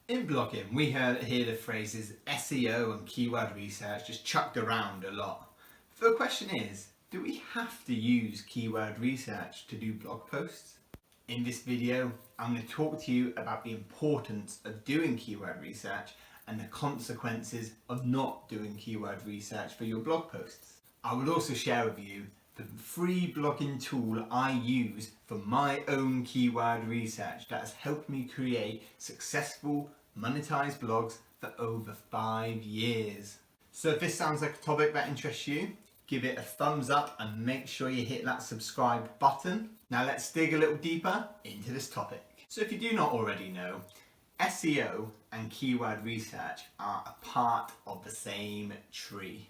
In blogging, we hear the phrases SEO and keyword research just chucked around a lot. So the question is, do we have to use keyword research to do blog posts? In this video, I'm going to talk to you about the importance of doing keyword research and the consequences of not doing keyword research for your blog posts. I will also share with you the free blogging tool I use for my own keyword research that has helped me create successful monetized blogs for over 5 years. So if this sounds like a topic that interests you, give it a thumbs up and make sure you hit that subscribe button. Now let's dig a little deeper into this topic. So if you do not already know, SEO and keyword research are a part of the same tree.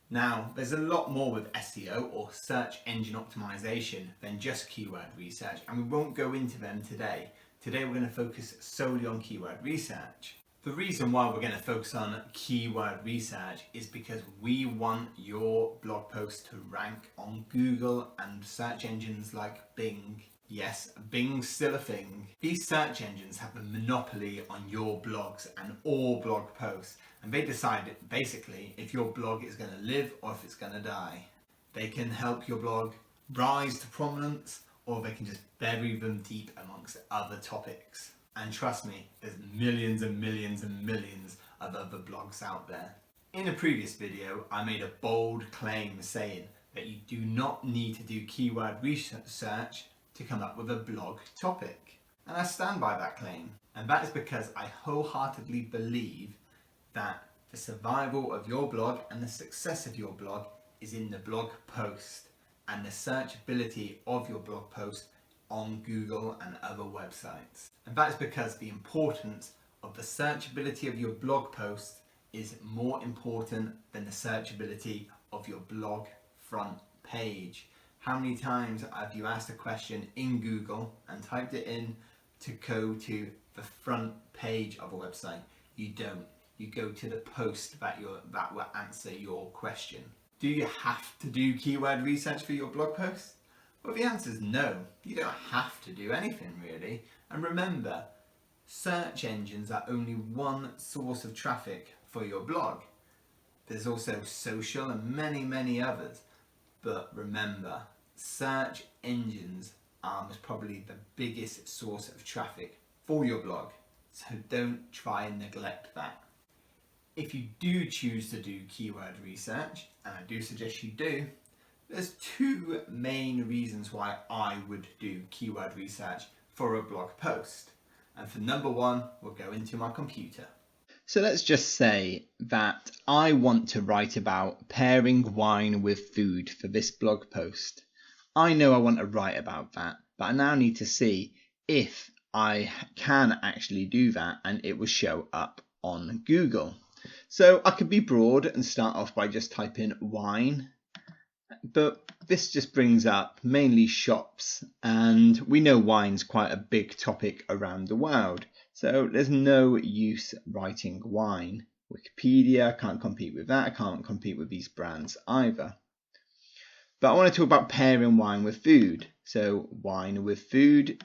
Now, there's a lot more with SEO or search engine optimization than just keyword research, and we won't go into them today. Today we're going to focus solely on keyword research. The reason why we're going to focus on keyword research is because we want your blog post to rank on Google and search engines like Bing. Yes, Bing's still a thing. These search engines have a monopoly on your blogs and all blog posts, and they decide basically if your blog is going to live or if it's going to die. They can help your blog rise to prominence, or they can just bury them deep amongst other topics. And trust me, there's millions and millions and millions of other blogs out there. In a previous video, I made a bold claim saying that you do not need to do keyword research to come up with a blog topic. And I stand by that claim. And that is because I wholeheartedly believe that the survival of your blog and the success of your blog is in the blog post and the searchability of your blog post on Google and other websites. And that is because the importance of the searchability of your blog post is more important than the searchability of your blog front page. How many times have you asked a question in Google and typed it in to go to the front page of a website? You don't. You go to the post that will answer your question. Do you have to do keyword research for your blog post? Well, the answer is no. You don't have to do anything really. And remember, search engines are only one source of traffic for your blog. There's also social and many others. But remember, search engines are most probably the biggest source of traffic for your blog. So don't try and neglect that. If you do choose to do keyword research, and I do suggest you do, there's two main reasons why I would do keyword research for a blog post. And for number one, we'll go into my computer. So let's just say that I want to write about pairing wine with food for this blog post. I know I want to write about that, but I now need to see if I can actually do that and it will show up on Google. So I could be broad and start off by just typing wine, but this just brings up mainly shops, and we know wine's quite a big topic around the world, so there's no use writing wine. Wikipedia can't compete with that, I can't compete with these brands either. But I want to talk about pairing wine with food, so wine with food,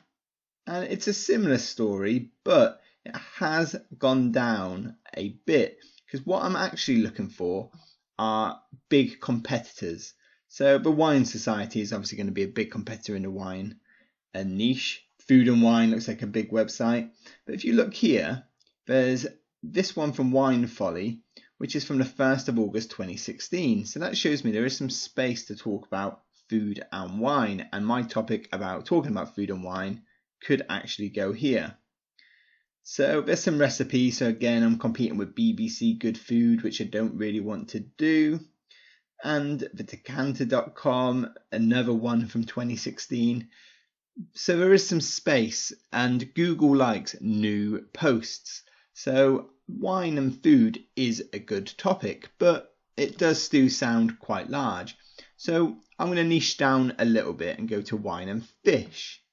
and it's a similar story, but it has gone down a bit because what I'm actually looking for are big competitors. So the Wine Society is obviously going to be a big competitor in the wine niche. Food and Wine looks like a big website. But if you look here, there's this one from Wine Folly, which is from the 1st of August 2016. So that shows me there is some space to talk about food and wine. And my topic about talking about food and wine could actually go here. So there's some recipes. So again, I'm competing with BBC Good Food, which I don't really want to do. And the decanter.com, another one from 2016. So there is some space, and Google likes new posts. So wine and food is a good topic, but it does still sound quite large. So I'm going to niche down a little bit and go to wine and fish.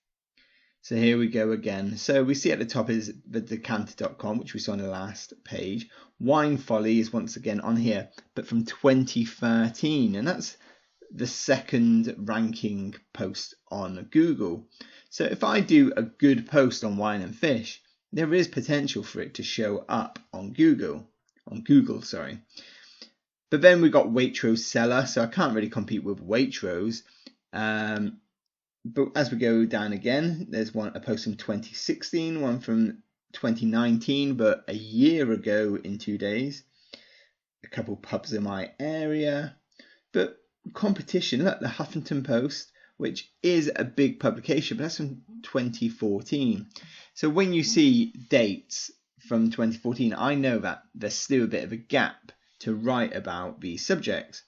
So here we go again. So we see at the top is the decanter.com, which we saw on the last page. Wine Folly is once again on here, but from 2013. And that's the second ranking post on Google. So if I do a good post on wine and fish, there is potential for it to show up on Google. But then we've got Waitrose seller, so I can't really compete with Waitrose. But as we go down again, there's a post from 2016, one from 2019, but a year ago in 2 days. A couple pubs in my area. But competition, look, the Huffington Post, which is a big publication, but that's from 2014. So when you see dates from 2014, I know that there's still a bit of a gap to write about these subjects.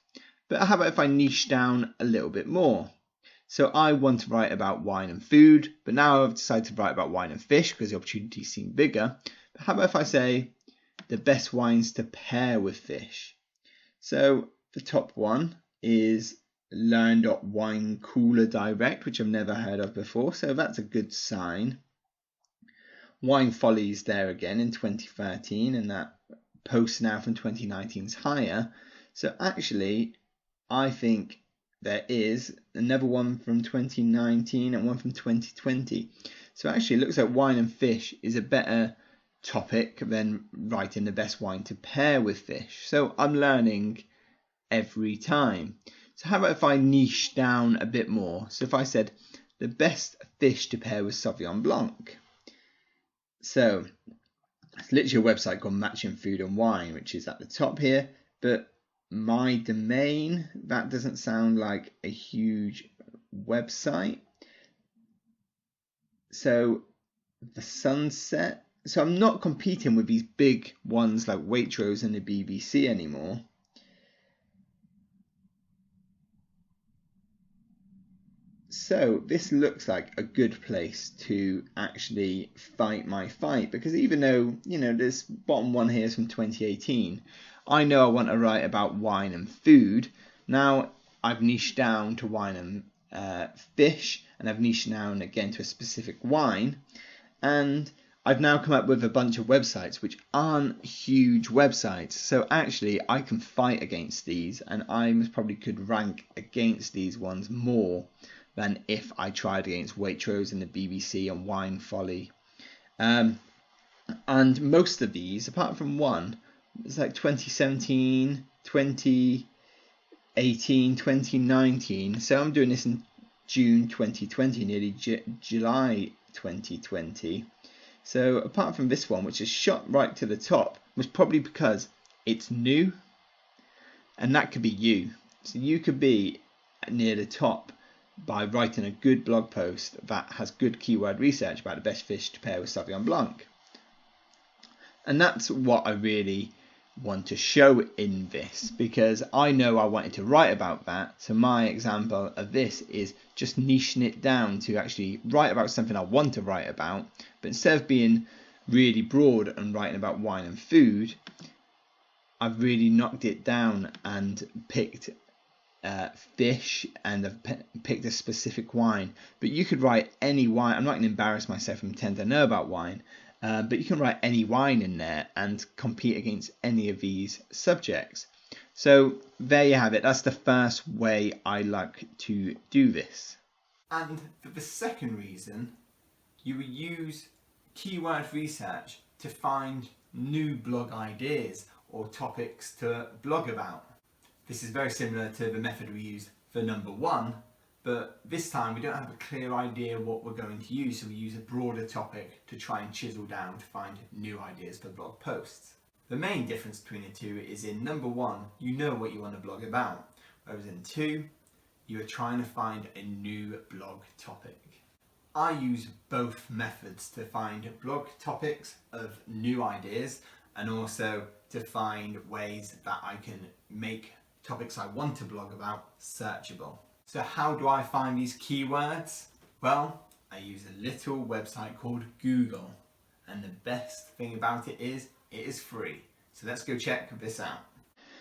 But how about if I niche down a little bit more? So I want to write about wine and food, but now I've decided to write about wine and fish because the opportunities seem bigger. But how about if I say the best wines to pair with fish? So the top one is Learn.Wine Cooler Direct, which I've never heard of before, so that's a good sign. Wine Follies there again in 2013, and that post now from 2019 is higher. So actually, I think there is another one from 2019 and one from 2020. So actually, it looks like wine and fish is a better topic than writing the best wine to pair with fish. So I'm learning every time. So how about if I niche down a bit more? So if I said the best fish to pair with Sauvignon Blanc. So it's literally a website called Matching Food and Wine, which is at the top here. But my domain, that doesn't sound like a huge website. So the Sunset. So I'm not competing with these big ones like Waitrose and the BBC anymore. So this looks like a good place to actually fight my fight, because even though, this bottom one here is from 2018, I know I want to write about wine and food. Now I've niched down to wine and fish, and I've niched down again to a specific wine, and I've now come up with a bunch of websites which aren't huge websites. So actually I can fight against these, and I probably could rank against these ones more than if I tried against Waitrose and the BBC and Wine Folly. And most of these, apart from one, it's like 2017, 2018, 2019. So I'm doing this in June 2020, nearly July 2020. So apart from this one, which is shot right to the top, was probably because it's new. And that could be you. So you could be near the top by writing a good blog post that has good keyword research about the best fish to pair with Sauvignon Blanc. And that's what I really want to show in this, because I know I wanted to write about that. So my example of this is just niching it down to actually write about something I want to write about, but instead of being really broad and writing about wine and food, I've really knocked it down and picked fish, and I've picked a specific wine. But you could write any wine. I'm not going to embarrass myself and pretend I know about wine, but you can write any wine in there and compete against any of these subjects. So there you have it. That's the first way I like to do this. And for the second reason, you will use keyword research to find new blog ideas or topics to blog about. This is very similar to the method we used for number one, but this time we don't have a clear idea what we're going to use, so we use a broader topic to try and chisel down to find new ideas for blog posts. The main difference between the two is in number one, you know what you want to blog about, whereas in two, you are trying to find a new blog topic. I use both methods to find blog topics of new ideas and also to find ways that I can make topics I want to blog about searchable. So how do I find these keywords? Well, I use a little website called Google, and the best thing about it is free. So let's go check this out.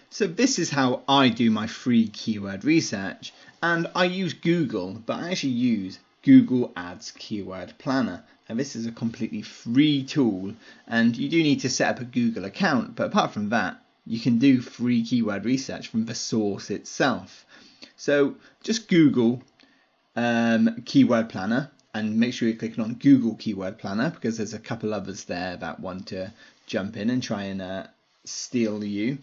So this is how I do my free keyword research, and I use Google, but I actually use Google Ads Keyword Planner. And this is a completely free tool, and you do need to set up a Google account, but apart from that, you can do free keyword research from the source itself. So just Google Keyword Planner, and make sure you're clicking on Google Keyword Planner, because there's a couple others there that want to jump in and try and steal you.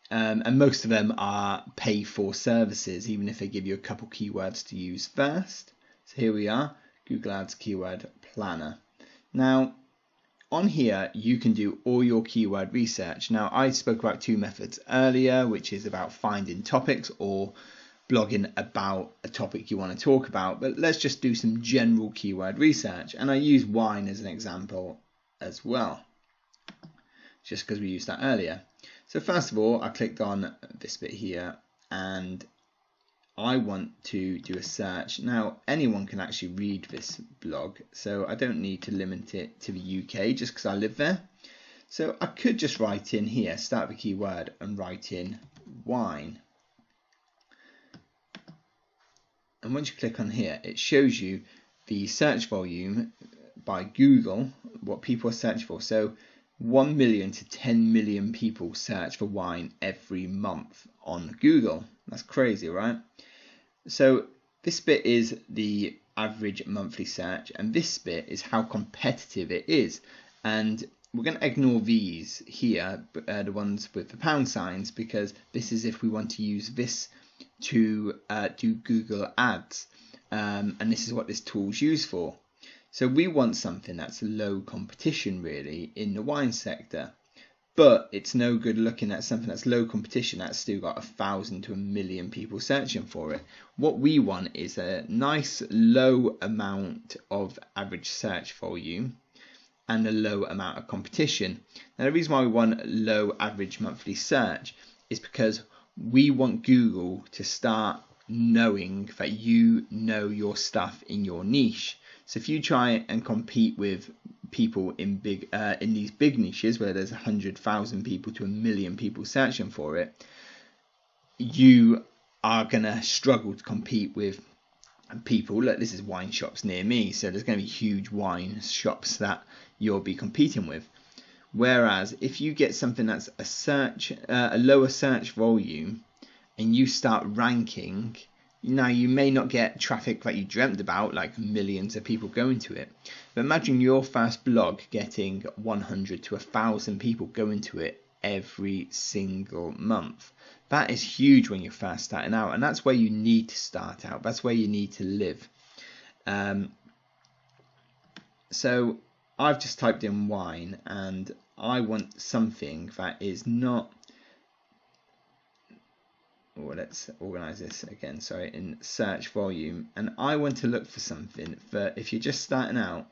And most of them are pay for services, even if they give you a couple keywords to use first. So here we are, Google Ads Keyword Planner. Now, on here, you can do all your keyword research. Now, I spoke about two methods earlier, which is about finding topics or blogging about a topic you want to talk about. But let's just do some general keyword research. And I use wine as an example as well, just because we used that earlier. So first of all, I clicked on this bit here and I want to do a search. Now, anyone can actually read this blog, so I don't need to limit it to the UK just because I live there. So I could just write in here, start the keyword and write in wine. And once you click on here, it shows you the search volume by Google, what people are searching for. So 1 million to 10 million people search for wine every month on Google. That's crazy, right? So this bit is the average monthly search, and this bit is how competitive it is. And we're going to ignore these here, the ones with the pound signs, because this is if we want to use this to do Google Ads, and this is what this tool's used for. So we want something that's low competition really in the wine sector, but it's no good looking at something that's low competition that's still got 1,000 to 1 million people searching for it. What we want is a nice low amount of average search volume and a low amount of competition. Now, the reason why we want low average monthly search is because we want Google to start knowing that you know your stuff in your niche. So if you try and compete with people in these big niches where there's 100,000 people to 1 million people searching for it, you are going to struggle to compete with people. Look, this is wine shops near me, so there's going to be huge wine shops that you'll be competing with. Whereas if you get something that's a lower search volume and you start ranking, now you may not get traffic that you dreamt about, like millions of people going to it, but imagine your first blog getting 100 to 1,000 people going to it every single month. That is huge when you're first starting out, and that's where you need to start out. That's where you need to live. So I've just typed in wine, and I want something that is not... Well, let's organize this again, sorry, in search volume. And I want to look for something for if you're just starting out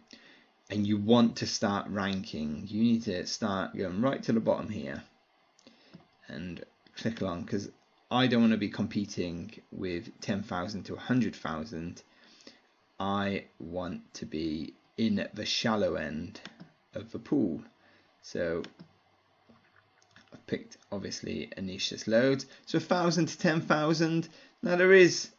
and you want to start ranking, you need to start going right to the bottom here and click along, because I don't want to be competing with 10,000 to 100,000. I want to be in the shallow end of the pool. So I've picked obviously a niche that's loads. So 1,000 to 10,000. Now there is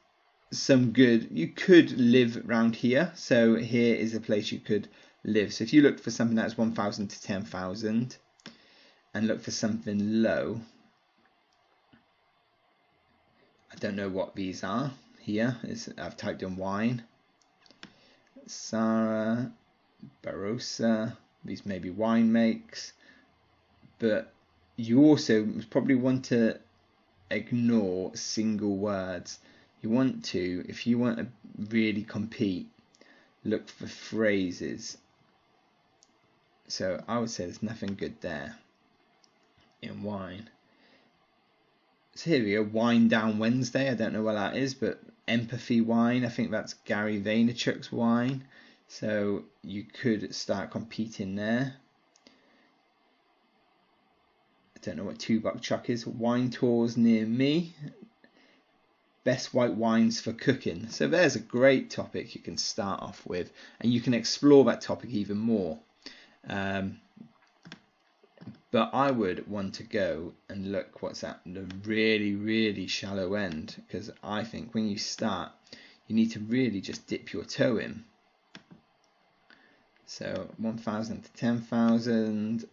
some good, you could live around here. So here is a place you could live. So if you look for something that's 1,000 to 10,000 and look for something low, I don't know what these are here. I've typed in wine, Sarah, Barossa, these may be wine makes, but you also probably want to ignore single words. You want to, if you want to really compete, look for phrases. So I would say there's nothing good there in wine. So here we go, Wine Down Wednesday. I don't know what that is, but empathy wine. I think that's Gary Vaynerchuk's wine. So you could start competing there. I don't know what $2 chuck is. Wine tours near me. Best white wines for cooking. So there's a great topic you can start off with, and you can explore that topic even more. But I would want to go and look what's at the really, really shallow end, because I think when you start, you need to really just dip your toe in. So 1,000 to 10,000.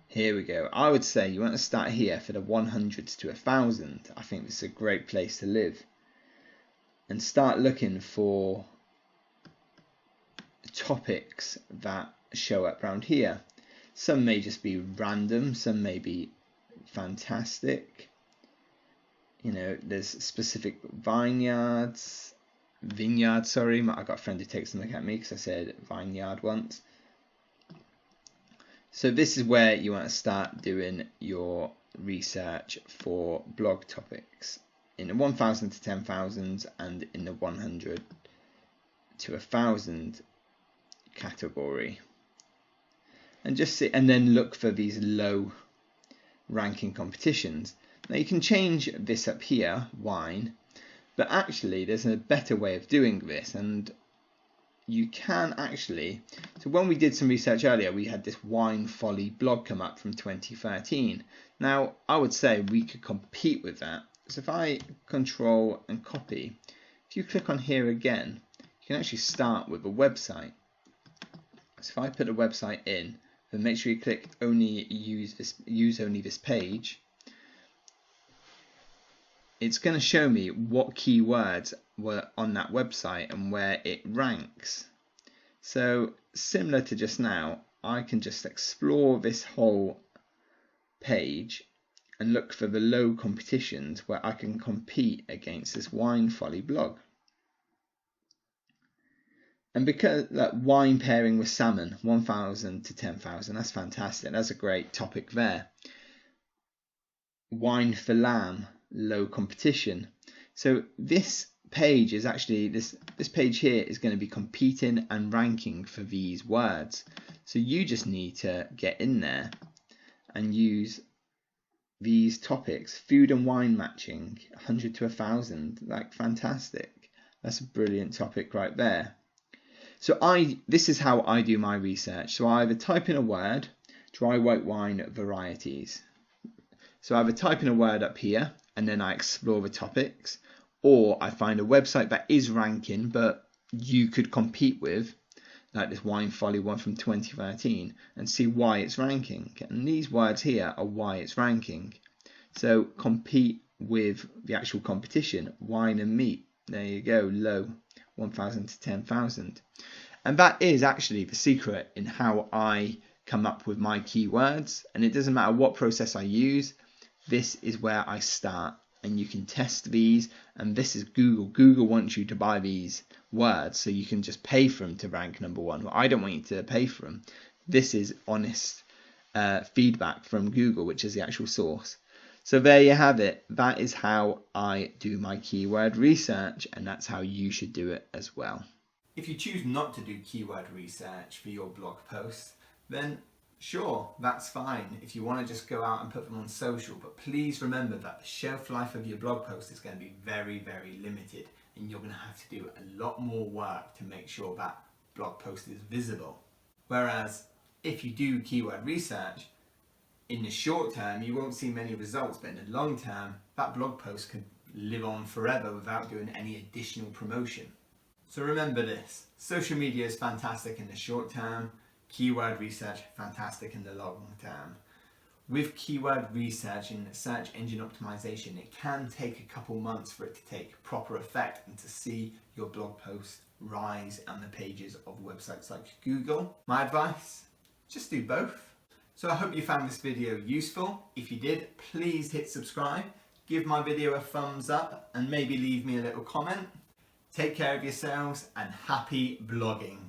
Here we go. I would say you want to start here for the 100s to 1,000. I think this is a great place to live. and start looking for topics that show up around here. Some may just be random, some may be fantastic. You know, there's specific vineyards, sorry, I got a friend who takes them look at me because I said vineyard once. So this is where you want to start doing your research for blog topics in the 1,000 to 10,000 and in the 100 to 1,000 category, and just see, and then look for these low ranking competitions. Now you can change this up here, wine, but actually there's a better way of doing this, and you can actually, so when we did some research earlier, we had this wine folly blog come up from 2013. Now I would say we could compete with that. So if I control and copy, if you click on here again, you can actually start with a website. So if I put a website in, then make sure you click only use only this page, it's going to show me what keywords were on that website and where it ranks. So similar to just now, I can just explore this whole page and look for the low competitions where I can compete against this wine folly blog. And because that wine pairing with salmon, 1,000 to 10,000, that's fantastic. That's a great topic there. Wine for lamb, low competition. So this page is actually, this page here is going to be competing and ranking for these words. So you just need to get in there and use these topics. Food and wine matching, 100 to 1,000, like fantastic. That's a brilliant topic right there. So this is how I do my research. So I either type in a word, dry white wine varieties. So I either type in a word up here and then I explore the topics, or I find a website that is ranking but you could compete with, like this wine folly one from 2013, and see why it's ranking. And these words here are why it's ranking. So compete with the actual competition. Wine and meat, there you go, low, 1,000 to 10,000. And that is actually the secret in how I come up with my keywords. And it doesn't matter what process I use, this is where I start. And you can test these, and this is Google. Google wants you to buy these words so you can just pay for them to rank number one. Well, I don't want you to pay for them. This is honest feedback from Google, which is the actual source. So there you have it. That is how I do my keyword research, and that's how you should do it as well. If you choose not to do keyword research for your blog posts, then sure, that's fine if you want to just go out and put them on social, but please remember that the shelf life of your blog post is going to be very, very limited, and you're going to have to do a lot more work to make sure that blog post is visible. Whereas if you do keyword research, in the short term you won't see many results, but in the long term that blog post could live on forever without doing any additional promotion. So remember this, social media is fantastic in the short term, keyword research fantastic in the long term. With keyword research and search engine optimization, it can take a couple months for it to take proper effect and to see your blog post rise on the pages of websites like Google. My advice, just do both. So I hope you found this video useful. If you did, please hit subscribe, give my video a thumbs up, and maybe leave me a little comment. Take care of yourselves and happy blogging.